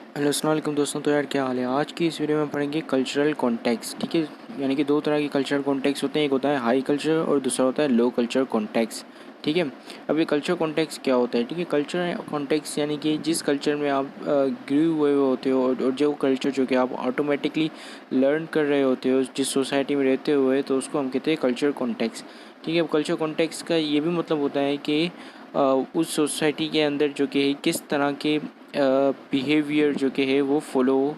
Hello अस्सलाम वालेकुम दोस्तों। तो यार क्या हाल है। आज की इस वीडियो में पढ़ेंगे कल्चरल कॉन्टेक्स्ट। ठीक है, यानी कि दो तरह के कल्चरल कॉन्टेक्स्ट होते हैं, एक होता है हाई कल्चर और दूसरा होता है लो कल्चर कॉन्टेक्स्ट। ठीक है, अब ये कल्चर कॉन्टेक्स्ट क्या होता है। ठीक है, कल्चर कॉन्टेक्स्ट यानी कि जिस कल्चर में आप ग्रू हुए होते हो और जो कल्चर जो कि आप ऑटोमेटिकली लर्न कर रहे होते हो जिस सोसाइटी में रहते हुए, तो उसको हम कहते हैं कल्चर कॉन्टेक्स्ट। ठीक है, अब कल्चर कॉन्टेक्स्ट का ये भी मतलब होता है कि उस सोसाइटी के अंदर जो कि किस तरह के बिहेवियर जो कि है वो फॉलो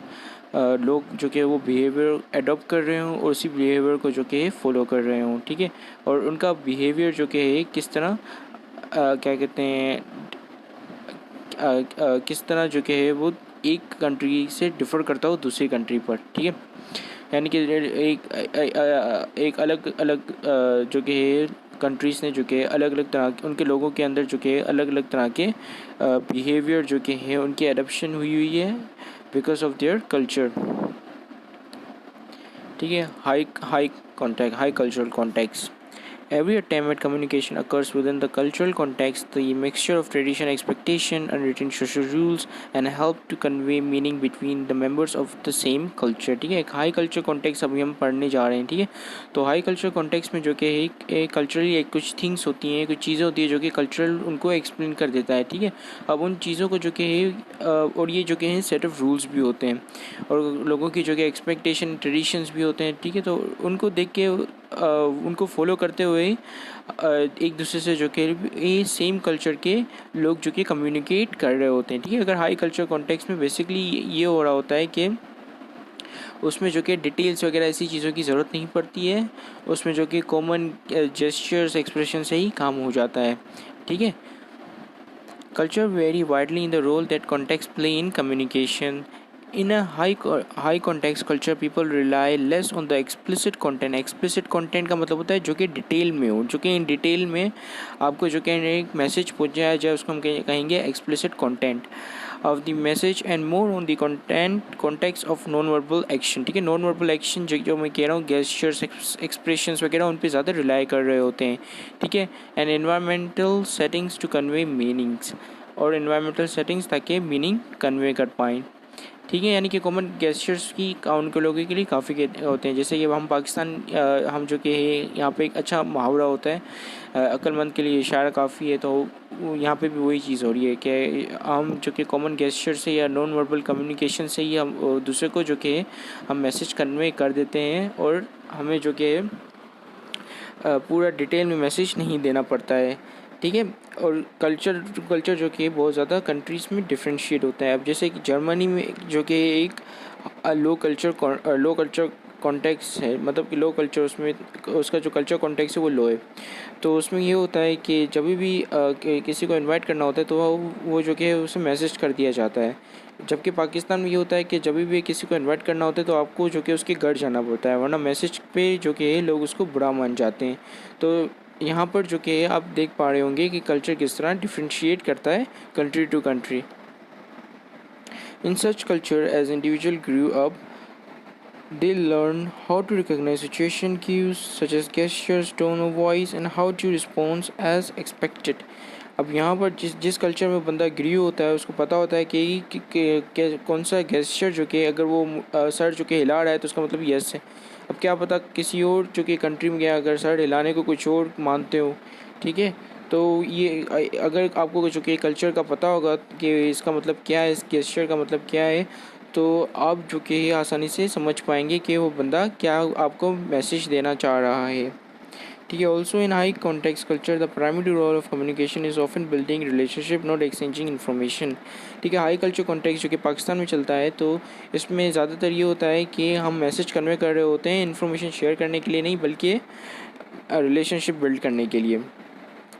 लोग जो कि वो बिहेवियर अडॉप्ट कर रहे हों और उसी बिहेवियर को जो कि है फॉलो कर रहे हों। ठीक है, और उनका बिहेवियर जो कि है किस तरह क्या कहते हैं किस तरह जो कि है वो एक कंट्री से डिफ़र करता हो दूसरी कंट्री पर। ठीक है, यानी कि एक अलग अलग जो कि है कंट्रीज़ ने जो कि अलग अलग तरह के उनके लोगों के अंदर जो कि अलग अलग तरह के बिहेवियर जो कि है उनकी एडप्शन हुई हुई है बिकॉज ऑफ देयर कल्चर। ठीक है, high cultural context. Every attempt at communication occurs within the cultural context, the mixture of tradition, expectation, unwritten social rules, and help to convey meaning between the members of the same culture. ठीक है, एक high culture context अभी हम पढ़ने जा रहे हैं। ठीक है, तो हाई कल्चर कॉन्टेक्स्ट में जो कि एक कल्चरली एक कुछ थिंग्स होती हैं, कुछ चीज़ें होती है जो कि कल्चरल उनको एक्सप्लेन कर देता है। ठीक है, अब उन चीज़ों को जो कि और ये जो कि हैं सेट ऑफ रूल्स भी होते हैं और लोगों की जो कि एक्सपेक्टेशन ट्रेडिशंस भी होते हैं। ठीक है, तो उनको देख के उनको फॉलो करते हुए एक दूसरे से जो कि ये सेम कल्चर के लोग जो कि कम्युनिकेट कर रहे होते हैं। ठीक है, अगर हाई कल्चर कॉन्टेक्स्ट में बेसिकली ये हो रहा होता है कि उसमें जो कि डिटेल्स वगैरह ऐसी चीज़ों की ज़रूरत नहीं पड़ती है, उसमें जो कि कॉमन जेस्चर्स एक्सप्रेशन से ही काम हो जाता है। ठीक है, culture vary widely in the role that context play in communication. In a high context culture, people rely less on the explicit content. Explicit content का मतलब होता है जो कि डिटेल में हो, जो कि इन डिटेल में आपको जो कि एक मैसेज पहुंचाया जाए, उसको हम कहेंगे explicit content of the message and more on the context of non verbal action. ठीक है, नॉन वर्बल एक्शन जो मैं कह रहा हूँ गेस्चर्स एक्सप्रेशंस वगैरह उन पे ज़्यादा रिलाई कर रहे होते हैं। ठीक है, and environmental settings to convey meanings, और एनवायरमेंटल सेटिंग्स ताकि मीनिंग कन्वे कर पाएँ। ठीक है, यानी कि कॉमन गेस्चर्स की उनके लोगों के लिए काफ़ी होते हैं। जैसे कि हम पाकिस्तान हम जो कि यहाँ पे एक अच्छा मुहावरा होता है, अक्लमंद के लिए इशारा काफ़ी है, तो यहाँ पे भी वही चीज़ हो रही है कि हम जो कि कॉमन गेस्चर से या नॉन वर्बल कम्युनिकेशन से ही हम दूसरे को जो कि हम मैसेज कन्वे कर देते हैं और हमें जो कि पूरा डिटेल में मैसेज नहीं देना पड़ता है। ठीक है, और कल्चर टू कल्चर जो कि बहुत ज़्यादा कंट्रीज़ में डिफ्रेंशिएट होता है। अब जैसे कि जर्मनी में जो कि एक लो कल्चर कॉन्टेक्स्ट है, मतलब कि लो कल्चर उसमें उसका जो कल्चर कॉन्टेक्स्ट है वो लो है। तो उसमें ये होता है कि जब भी किसी को इनवाइट करना होता है तो वो जो कि है उसे मैसेज कर दिया जाता है। जबकि पाकिस्तान में ये होता है कि जब भी किसी को इनवाइट करना होता है तो आपको जो कि उसके घर जाना पड़ता है, वरना मैसेज पे जो कि है लोग उसको बुरा मान जाते हैं। तो यहाँ पर जो कि आप देख पा रहे होंगे कि कल्चर किस तरह डिफ्रेंशिएट करता है country to country. In such culture as individual grow up, they learn how to recognize situation cues such as gestures, tone of voice, and how to respond as expected. अब यहाँ पर जिस culture में बंदा grieve होता है उसको पता होता है कि कौन सा गेस्चर जो कि अगर वो सर जो कि हिला रहा है तो उसका मतलब यस है। अब क्या पता किसी और जो कि कंट्री में गया अगर सर हिलाने को कुछ और मानते हो। ठीक है, तो ये अगर आपको जो कि कल्चर का पता होगा कि इसका मतलब क्या है, इस गेस्चर का मतलब क्या है, तो आप जो कि आसानी से समझ पाएंगे कि वो बंदा क्या आपको मैसेज देना चाह रहा है। ठीक है, also in high context culture the primary role of communication is often building relationship not exchanging information. ठीक है, हाई कल्चर कॉन्टेक्स्ट जो कि पाकिस्तान में चलता है, तो इसमें ज़्यादातर ये होता है कि हम मैसेज कन्वे कर रहे होते हैं इन्फॉर्मेशन शेयर करने के लिए नहीं, बल्कि रिलेशनशिप बिल्ड करने के लिए।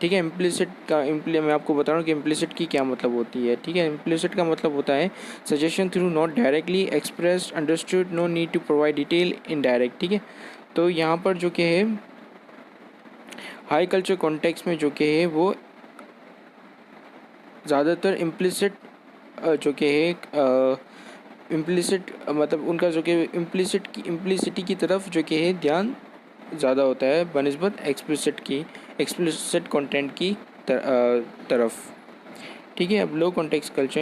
ठीक है, इम्प्लिसिट मैं आपको बता रहा हूँ कि इम्प्लिसिट की क्या मतलब होती है। ठीक है, इम्प्लिसिट का मतलब होता है suggestion through not directly expressed understood, no need to provide detail indirect. ठीक है, तो यहाँ पर जो कि है हाई कल्चर कॉन्टेक्स्ट में जो कि है वो ज़्यादातर इम्प्लिसिट जो कि है इम्प्लिसिट मतलब उनका जो कि इम्प्लिसिटी की तरफ जो कि है ध्यान ज़्यादा होता है बनिस्बत एक्सप्लिसिट कंटेंट की तरफ। ठीक है। अब low context culture,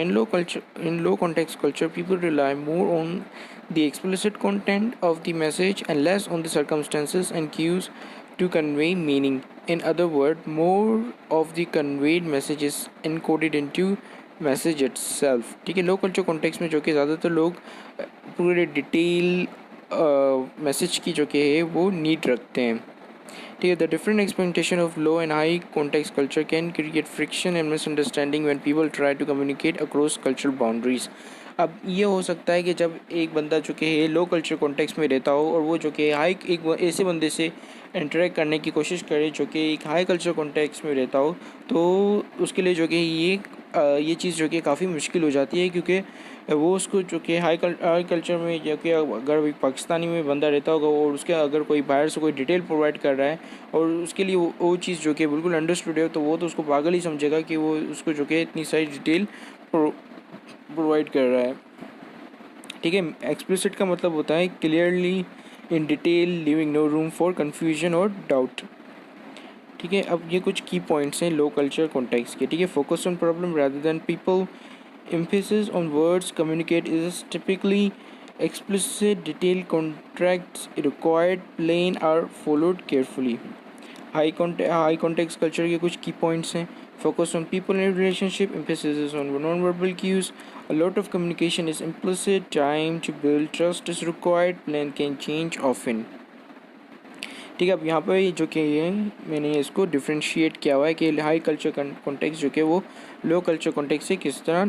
in low context culture people rely more on the explicit content of the message and less on the circumstances and cues to convey meaning. In other words, more of the conveyed message is encoded into message itself. ठीक है। लो culture context में जो कि ज़्यादातर लोग पूरे detail message की जो कि है वो नीड रखते हैं। ठीक है। The different expectation of low and high context culture can create friction and misunderstanding when people try to communicate across cultural boundaries. अब ये हो सकता है कि जब एक बंदा जो कि है लो कल्चर कॉन्टेक्स्ट में रहता हो और वो जो कि हाई एक ऐसे बंदे से इंटरेक्ट करने की कोशिश करे जो कि एक हाई कल्चर कॉन्टेक्स्ट में रहता हो, तो उसके लिए जो कि ये चीज़ जो कि काफ़ी मुश्किल हो जाती है, क्योंकि वो उसको जो कि हाई कल्चर में जो कि अगर एक पाकिस्तानी में बंदा रहता होगा और उसके अगर कोई बाहर से कोई डिटेल प्रोवाइड कर रहा है और उसके लिए वो चीज़ जो कि बिल्कुल अंडरस्टूड है, तो वो तो उसको पागल ही समझेगा कि वो उसको जो कि इतनी सारी डिटेल प्रोवाइड कर रहा है। ठीक है। एक्सप्लिसिट का मतलब होता है clearly in detail, leaving no room for confusion और डाउट। ठीक है। अब ये कुछ की पॉइंट्स हैं लो कल्चर कॉन्टेक्स्ट के। ठीक है। Focus on problem rather than people, emphasis on words communicate is typically explicit, detailed contracts required plain are followed carefully. High context culture के कुछ key points हैं। Focus on people in relationship, emphasis on non-verbal cues. A lot of communication is implicit. Time to build trust is required. Plan can change often. ठीक है। अब यहाँ पर जो कि ये मैंने इसको डिफ्रेंशिएट किया हुआ है कि हाई कल्चर कॉन्टेक्स्ट जो कि वो लो कल्चर कॉन्टेक्स्ट से किस तरह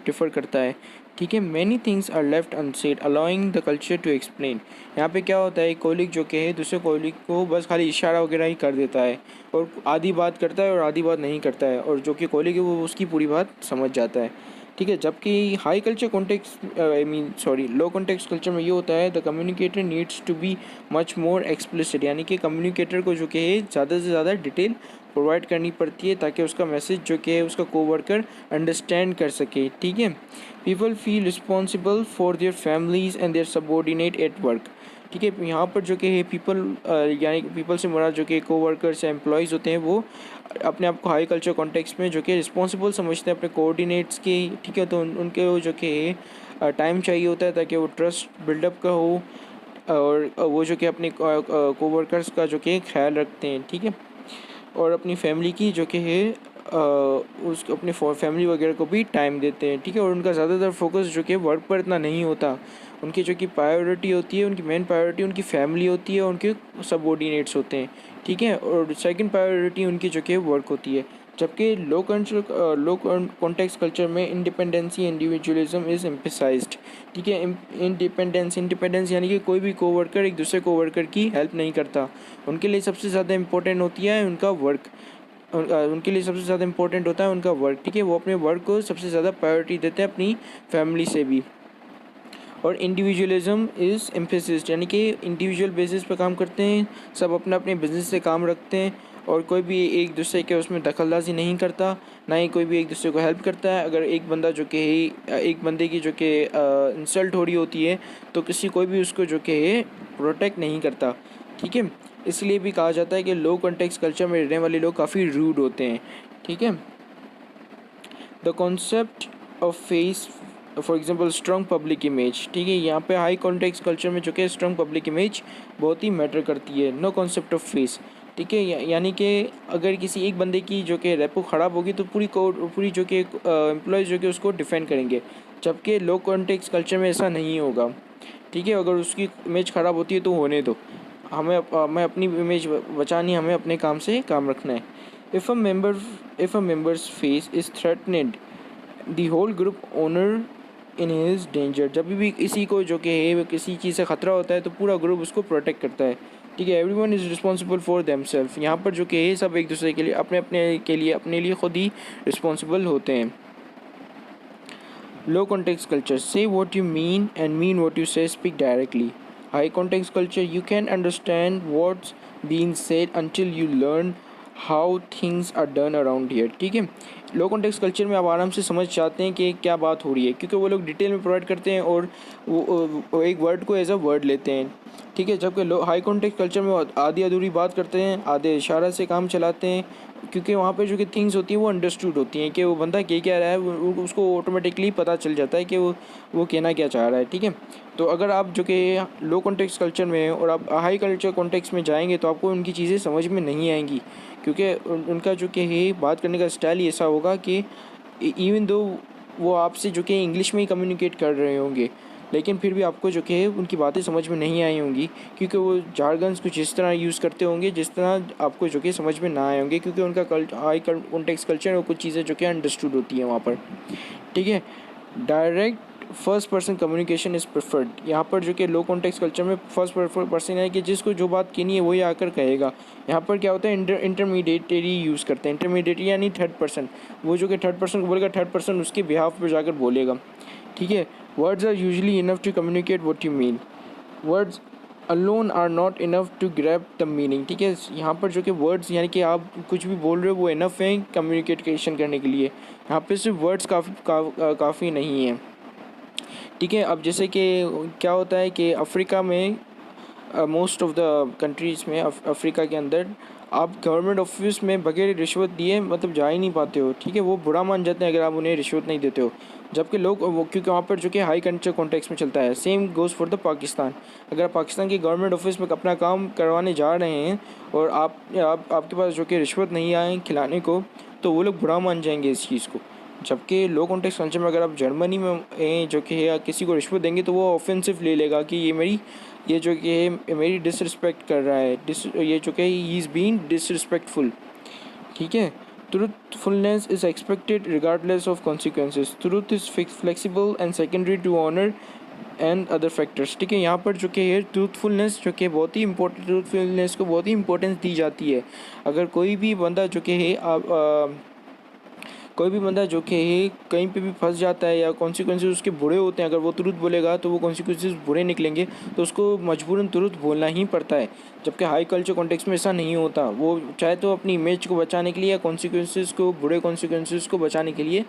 डिफ़र करता है। ठीक है। Many things are left unsaid allowing the culture to explain. यहाँ पे क्या होता है, कोलिग जो कि है दूसरे कोलिग को बस खाली इशारा वगैरह ही कर देता है और आधी बात करता है और आधी बात नहीं करता है, और जो कि कोलिग है वो उसकी पूरी बात समझ जाता है। ठीक है। जबकि high culture context low context culture में ये होता है the communicator needs to be much more explicit, यानी कि कम्युनिकेटर को जो कि है ज़्यादा से ज़्यादा डिटेल प्रोवाइड करनी पड़ती है ताकि उसका मैसेज जो कि है उसका कोवर्कर अंडरस्टैंड कर सके। ठीक है। People feel responsible for their families and their subordinate at work. ठीक है। यहाँ पर जो कि है पीपल यानी पीपल से मुराद जो कि कोवर्कर्स या एम्प्लॉयज़ होते हैं वो अपने आप को हाई कल्चर कॉन्टेक्स्ट में जो कि रिस्पॉन्सिबल समझते हैं अपने कोऑर्डिनेट्स के। ठीक है। तो उनके जो कि टाइम चाहिए होता है ताकि वो ट्रस्ट बिल्डअप का हो और वो जो कि अपने कोवर्कर्स का जो कि ख्याल रखते हैं। ठीक है। और अपनी फैमिली की जो कि है उस अपने फैमिली वगैरह को भी टाइम देते हैं। ठीक है। और उनका ज़्यादातर फोकस जो कि वर्क पर इतना नहीं होता, उनकी जो कि प्रायोरिटी होती है, उनकी मेन प्रायोरिटी उनकी फैमिली होती है, उनके सबऑर्डिनेट्स होते हैं। ठीक है। और सेकंड प्रायोरिटी उनकी जो कि वर्क होती है। जबकि लो कॉन्टेक्स्ट कल्चर में इंडिपेंडेंसी इंडिविजुअलिज्म इज़ एम्फेसाइज्ड। ठीक है। इंडिपेंडेंस यानी कि कोई भी कोवर्कर एक दूसरे कोवर्कर की हेल्प नहीं करता। उनके लिए सबसे ज़्यादा इंपॉर्टेंट होती है उनका वर्क, उनके लिए सबसे ज़्यादा इंपॉर्टेंट होता है उनका वर्क। ठीक है। वो अपने वर्क को सबसे ज़्यादा प्रायोरिटी देते हैं अपनी फैमिली से भी। और इंडिविजुअलिज्म इज़ एम्फेसिस्ड, यानी कि इंडिविजुअल बेसिस पे काम करते हैं, सब अपना अपने बिजनेस से काम रखते हैं और कोई भी एक दूसरे के उसमें दखलंदाजी नहीं करता, ना ही कोई भी एक दूसरे को हेल्प करता है। अगर एक बंदा जो कि एक बंदे की जो कि इंसल्ट हो रही होती है तो कोई भी उसको जो कि प्रोटेक्ट नहीं करता। ठीक है। इसलिए भी कहा जाता है कि लो कॉन्टेक्स्ट कल्चर में रहने वाले लोग काफ़ी रूड होते हैं। ठीक है। The concept of face for example strong public image. ठीक है। यहाँ पे हाई कॉन्टेक्स्ट कल्चर में जो कि स्ट्रॉन्ग पब्लिक इमेज बहुत ही मैटर करती है। No concept of face. ठीक है। यानी कि अगर किसी एक बंदे की जो कि रेपो ख़राब होगी तो पूरी जो कि एम्प्लॉयज़ जो कि उसको डिफेंड करेंगे, जबकि लो कॉन्टेक्स्ट कल्चर में ऐसा नहीं होगा। ठीक है। अगर उसकी इमेज ख़राब होती है तो होने दो, हमें अपनी इमेज बचानी, हमें अपने काम से काम रखना है। If a members face is threatened the whole group honour in his danger. जब भी किसी को जो कि है किसी चीज़ से ख़तरा होता है तो पूरा ग्रुप उसको प्रोटेक्ट करता है। ठीक है। Everyone is responsible for themself. यहाँ पर जो कि है सब एक दूसरे के लिए अपने लिए खुद ही रिस्पॉन्सिबल होते हैं। Low context culture say what you mean what you say, speak directly. High context culture you can understand what's been said until you learn how things are done around here। ठीक है। लो context culture में आप आराम से समझ जाते हैं कि क्या बात हो रही है, क्योंकि वो लोग डिटेल में प्रोवाइड करते हैं और वो एक वर्ड को एज अ वर्ड लेते हैं, ठीक है। जबकि लो हाई कॉन्टेक्स्ट कल्चर में आधी अधूरी बात करते हैं, आधे इशारा से काम चलाते हैं, क्योंकि वहाँ पे जो कि थिंग्स होती हैं वो अंडरस्टूड होती हैं कि वो बंदा क्या रहा है, उसको ऑटोमेटिकली पता चल जाता है कि वो कहना क्या चाह रहा है, ठीक है। तो अगर आप जो कि लो कॉन्टेक्स्ट कल्चर में हैं और आप हाई कल्चर कॉन्टेक्स्ट में जाएंगे तो आपको उनकी चीज़ें समझ में नहीं आएंगी, क्योंकि उनका जो कि है बात करने का स्टाइल ही ऐसा होगा कि इवन दो वो आपसे जो कि इंग्लिश में ही कम्युनिकेट कर रहे होंगे, लेकिन फिर भी आपको जो कि है उनकी बातें समझ में नहीं आई होंगी, क्योंकि वो जार्गन्स कुछ इस तरह यूज़ करते होंगे जिस तरह आपको जो कि समझ में ना आए होंगे, क्योंकि उनका हाई कॉन्टेक्स्ट कल्चर और कुछ चीज़ें जो कि अंडरस्टूड होती हैं वहाँ पर, ठीक है। Direct first person communication is preferred. यहाँ पर जो कि लो कॉन्टेक्स्ट कल्चर में फर्स्ट पर्सन है कि जिसको जो बात कहनी है वही आकर कहेगा। यहाँ पर क्या होता है, इंटरमीडिएटरी यूज़ करते हैं। इंटरमीडिएटरी यानी थर्ड पर्सन, वो जो कि थर्ड पर्सन को बोलेगा, थर्ड पर्सन उसके बिहाफ पर जाकर बोलेगा, ठीक है। Words are usually enough to communicate what you mean, words alone are not enough to grab the meaning, ठीक है। यहाँ पर जो कि वर्ड्स यानी कि आप कुछ भी बोल रहे हो वो इनफ है कम्युनिकेशन करने के लिए, यहाँ पे सिर्फ वर्ड्स काफ़ी नहीं है, ठीक है। अब जैसे कि क्या होता है कि अफ्रीका में मोस्ट ऑफ द कंट्रीज़ में अफ्रीका के अंदर आप गवर्नमेंट ऑफिस में बगैर रिश्वत दिए मतलब जा ही नहीं पाते हो, ठीक है। वो बुरा मान जाते हैं अगर आप उन्हें रिश्वत नहीं देते हो, जबकि लोग क्योंकि वहाँ पर जो कि हाई कल्चर कॉन्टेक्स्ट में चलता है। Same goes for the Pakistan. अगर आप पाकिस्तान की गवर्नमेंट ऑफिस में अपना काम करवाने जा रहे हैं और आपके पास जो कि रिश्वत नहीं आए खिलाने को, तो वो लोग बुरा मान जाएंगे इस चीज़ को। जबकि लो कॉन्टेक्स्ट कल्चर में अगर आप जर्मनी में जो कि है किसी को रिश्वत देंगे तो वो ऑफेंसिव ले लेगा कि ये जो कि है मेरी डिसरिस्पेक्ट कर रहा है, ये जो कि ही इज़ बीइंग डिसरिस्पेक्टफुल, ठीक है। Truthfulness is expected regardless of consequences. Truth is flexible and secondary to honour and other factors, ठीक है। यहाँ पर जो कि है ट्रूथफुलनेस जो कि बहुत ही इंपॉर्टेंट, ट्रूथफुलनेस को बहुत ही इंपॉर्टेंस दी जाती है। अगर कोई भी बंदा जो कि है कोई भी बंदा जो कि कहीं पे भी फंस जाता है या कॉन्सिक्वेंसेस उसके बुरे होते हैं, अगर वो तुरंत बोलेगा तो वो कॉन्सिक्वेंसेस बुरे निकलेंगे, तो उसको मजबूरन तुरंत बोलना ही पड़ता है। जबकि हाई कल्चर कॉन्टेक्स्ट में ऐसा नहीं होता, वो चाहे तो अपनी इमेज को बचाने के लिए या कॉन्सिक्वेंसेस को, बुरे कॉन्सिक्वेंसेस को बचाने के लिए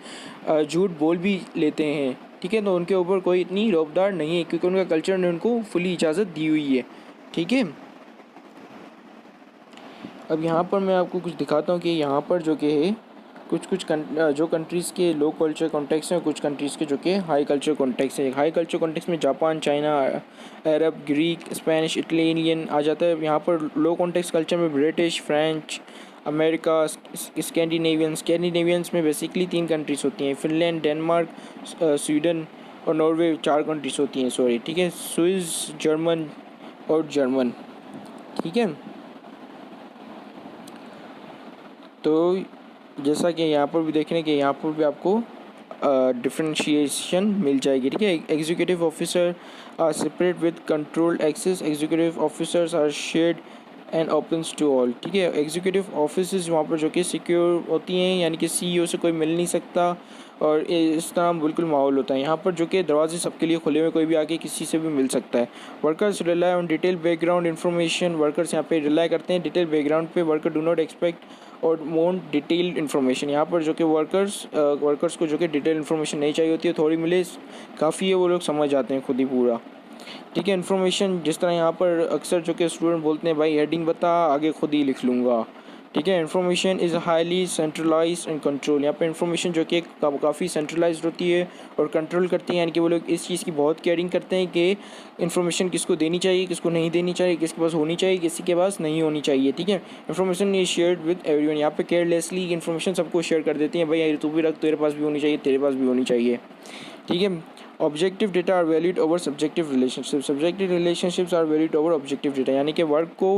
झूठ बोल भी लेते हैं, ठीक है। तो उनके ऊपर कोई इतनी रौबदार नहीं है, क्योंकि उनका कल्चर ने उनको फुली इजाज़त दी हुई है, ठीक है। अब यहाँ पर मैं आपको कुछ दिखाता हूँ कि यहाँ पर जो कि है कुछ जो कंट्रीज़ के लो कल्चर कॉन्टेक्स्ट हैं, कुछ कंट्रीज़ के जो कि हाई कल्चर कॉन्टेक्स्ट हैं। हाई कल्चर कॉन्टेक्स्ट में जापान, चाइना, अरब, ग्रीक, स्पेनिश, इटालियन आ जाता है। यहाँ पर लो कॉन्टेक्स्ट कल्चर में ब्रिटिश, फ्रेंच, अमेरिका, स्कैंडिनेवियंस में बेसिकली 3 कंट्रीज़ होती हैं, फिनलैंड, डेनमार्क, स्वीडन और नॉर्वे 4 कंट्रीज़ होती हैं, सॉरी, ठीक है। स्विस, जर्मन और जर्मन, ठीक है। तो जैसा कि यहाँ पर भी देख रहे हैं कि यहाँ पर भी आपको डिफ्रेंशिएशन मिल जाएगी, ठीक है। Executive officer are separate with controlled access. Executive officers are shared and opens to all, ठीक है। एग्जीक्यूटिव ऑफिस वहाँ पर जो कि सिक्योर होती हैं, यानी कि सीईओ से कोई मिल नहीं सकता और इस तरह बिल्कुल माहौल होता है। यहाँ पर जो कि दरवाजे सबके लिए खुले हुए, कोई भी आके किसी से भी मिल सकता है। Workers rely on detail background information. Workers यहाँ पे रिलाई करते हैं डिटेल बैकग्राउंड पे। वर्कर डू नॉट एक्सपेक्ट और वांट डिटेल्ड इन्फॉर्मेशन। यहाँ पर जो कि वर्कर्स को जो कि डिटेल इन्फॉर्मेशन नहीं चाहिए होती है, थोड़ी मिले काफ़ी है, वो लोग समझ जाते हैं खुद ही पूरा, ठीक है। इन्फॉर्मेशन जिस तरह यहाँ पर अक्सर जो कि स्टूडेंट बोलते हैं, भाई हेडिंग बता, आगे खुद ही लिख लूँगा, ठीक है। Information is highly centralised and control. यहाँ पर इन्फॉर्मेशन जो कि काफ़ी सेंट्रलाइज्ड होती है और कंट्रोल करती है, यानी कि वो लोग इस चीज़ की बहुत केयरिंग करते हैं कि इन्फॉर्मेशन किसको देनी चाहिए, किसको नहीं देनी चाहिए, किसके पास होनी चाहिए, किसी के पास नहीं होनी चाहिए, ठीक है। Information is shared with everyone. यहाँ पे केयरलेसली इन्फॉर्मेशन सबको शेयर कर देती हैं, भाई तू भी रख, तेरे पास भी होनी चाहिए, तेरे पास भी होनी चाहिए, ठीक है। Objective data are valid over subjective relationship. Subjective relationships are valid over objective data, यानी कि वर्क को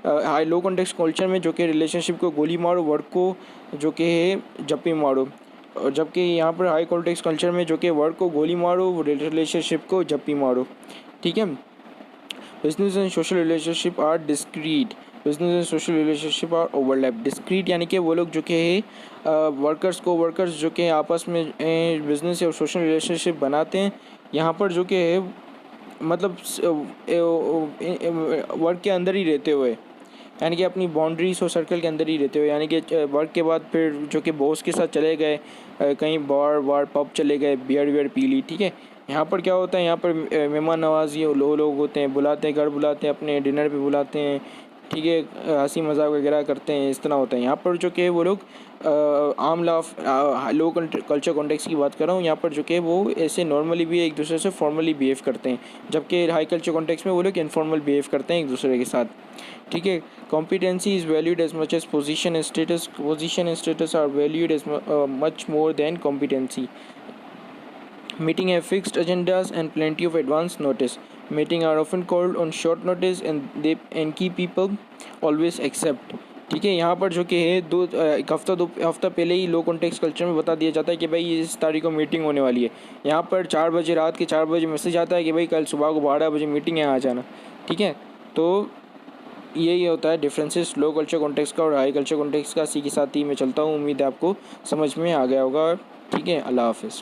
हाई लो कॉन्टेक्स्ट कल्चर में जो कि रिलेशनशिप को गोली मारो, वर्क को जो कि है जप्पी मारो, और जबकि यहाँ पर हाई कॉन्टेक्स्ट कल्चर में जो कि वर्क को गोली मारो, रिलेशनशिप को जप्पी मारो, ठीक है। Business and social relationship are discrete. Business and social relationship are overlap. Discrete यानी कि वो लोग जो कि है वर्कर्स जो कि आपस में बिजनेस और सोशल रिलेशनशिप बनाते हैं। यहाँ पर जो कि है मतलब वर्क के अंदर ही रहते हुए, यानी कि अपनी बाउंड्रीज और सर्कल के अंदर ही रहते हो, यानी कि वर्क के बाद फिर जो कि बॉस के साथ चले गए, कहीं बार पब चले गए, बियर पी ली, ठीक है। यहाँ पर क्या होता है, यहाँ पर मेहमान नवाजी लोग होते हैं, बुलाते हैं, घर बुलाते हैं, अपने डिनर पे बुलाते हैं, ठीक है, हंसी मजाक वगैरह करते हैं, इस तरह होता है। यहाँ पर जो कि वो लोग आम लाफ लो कल्चर कॉन्टेक्स्ट की बात कर रहा हूँ, यहाँ पर जो कि वो ऐसे नॉर्मली भी एक दूसरे से फॉर्मली बिहेव करते हैं, जबकि हाई कल्चर कॉन्टेक्स्ट में वो लोग इनफॉर्मल बिहेव करते हैं एक दूसरे के साथ, ठीक है। Competency is valued as much as position and status, position and status are valued as much more than competency. Meeting have fixed agendas and plenty of advance notice. Meeting are often called on short notice and key people always accept. ठीक है, यहाँ पर जो कि है एक हफ्ता पहले ही लो कॉन्टेक्स्ट कल्चर में बता दिया जाता है कि भाई इस तारीख को मीटिंग होने वाली है। यहाँ पर 4 बजे, रात के 4 बजे मैसेज आता है कि भाई कल सुबह को 12 बजे मीटिंग है, आ जाना, ठीक है। तो यही होता है डिफरेंसेस लो कल्चर कॉन्टेक्स्ट का और हाई कल्चर कॉन्टेक्स्ट का। इसी के साथ ही मैं चलता हूँ, उम्मीद है आपको समझ में आ गया होगा, ठीक है। अल्लाह हाफिज़।